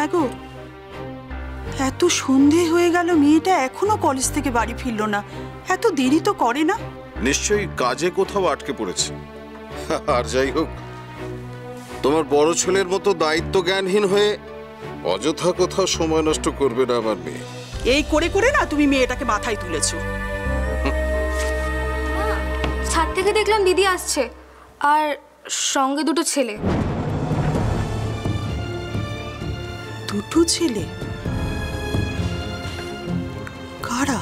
হ্যাঁ গো, এত সন্ধে হয়ে গেল, মেয়েটা এখনো কলেজ থেকে বাড়ি ফিরলো না। এত দেরি তো করে না? নিশ্চয়ই কাজে কোথাও আটকে পড়েছে। আর যাই হোক, তোমার বড় ছেলের মতো দায়িত্ব জ্ঞানহীন হয়ে অযথা কোথাও সময় নষ্ট করবে না আমার মেয়ে। এই করে করে না তুমি মেয়েটাকে মাথায় তুলেছো। ছাদ থেকে দেখলাম দিদি আসছে, আর সঙ্গে দুটো ছেলে। দুটো ছেলে? কারা?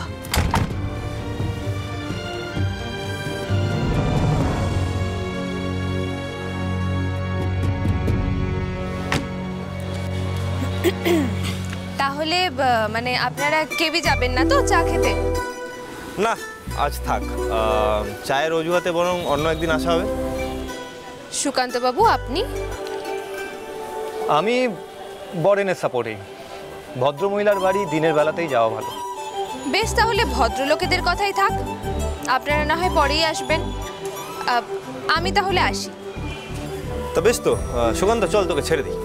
তাহলে মানে আপনারা কেবি যাবেন না তো চা খেতে? না, আজ থাক। চায়ের অজুহাতে বরং অন্য একদিন আসা হবে। সুকান্ত বাবু, আপনি? আমি বরেনের সাপোর্টেই। ভদ্রমহিলার বাড়ি দিনের বেলাতেই যাওয়া ভালো। বেশ, তাহলে ভদ্রলোকেদের কথাই থাক। আপনারা না হয় পরেই আসবেন। আমি তাহলে আসি। তো বেশ তো, সুকান্ত চল তোকে ছেড়ে দিই।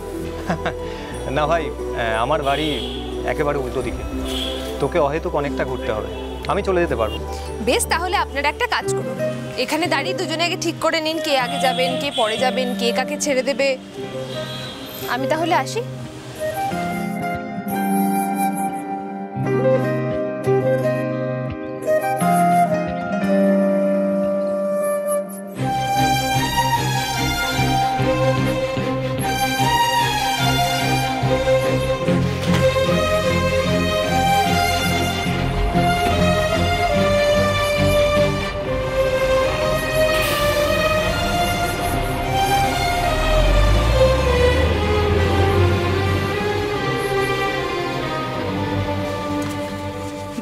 না ভাই, আমার বাড়ি একেবারে উল্টো দিকে, তোকে অহেতুক অনেকটা ঘুরতে হবে। আমি চলে যেতে পারবো। বেশ, তাহলে আপনারা একটা কাজ করুন, এখানে দাঁড়িয়ে দুজনে আগে ঠিক করে নিন কে আগে যাবেন, কে পরে যাবেন, কে কাকে ছেড়ে দেবে। আমি তাহলে আসি।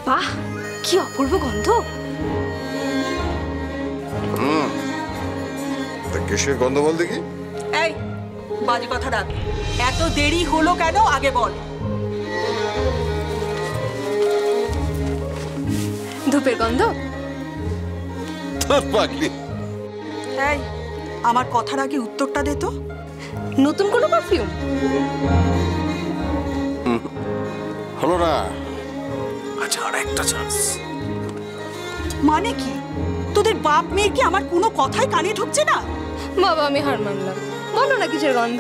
বাহ, কি অপূর্ব গন্ধ। কিসের গন্ধ বল দেখি? এই বাজে কথা রাখ। এত দেরি হলো কেন আগে বল। ধূপের গন্ধ। তোর পাগলি। এই আমার কথার আগে উত্তরটা দে তো। নতুন কোনো পারফিউম? হলো না, আচ্ছা আর একটা চান্স। মানে কি? তোদের বাপ মেয়ের কি আমার কোনো কথাই কানে ঢুকছে না? বাবা, আমি হার মানলাম। বলো না কিসের গন্ধ?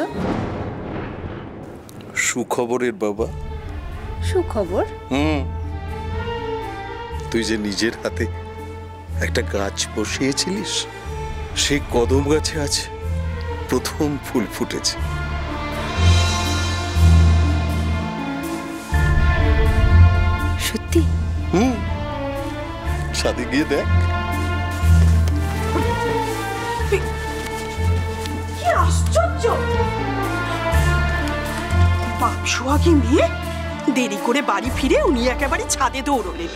সুখবরের বাবা। সুখবর? তুই যে নিজের হাতে একটা গাছ বসিয়েছিলিস, সেই কদম গাছে আছে প্রথম ফুল ফুটেছে। সত্যি? সাথে গিয়ে দেখ। কি আশ্চর্য! বাপ সোহাগী মেয়ে, দেরি করে বাড়ি ফিরে উনি একেবারে ছাদে দৌড়লেন।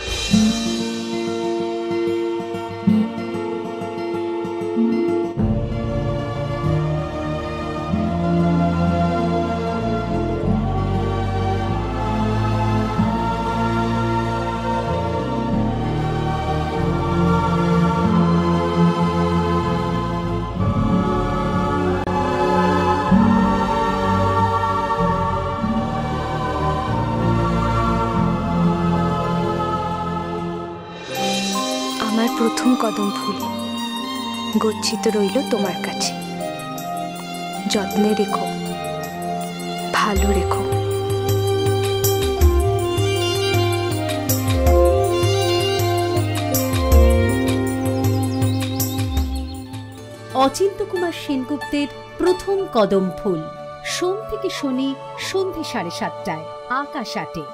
প্রথম কদম ফুল গচ্ছিত রইল তোমার কাছে। যত্নে রেখো, ভালো রেখো। অচিন্ত্য কুমার সেনগুপ্তের প্রথম কদম ফুল, সোম থেকে শনি সন্ধে 7:30টায়, আকাশ 8-এ।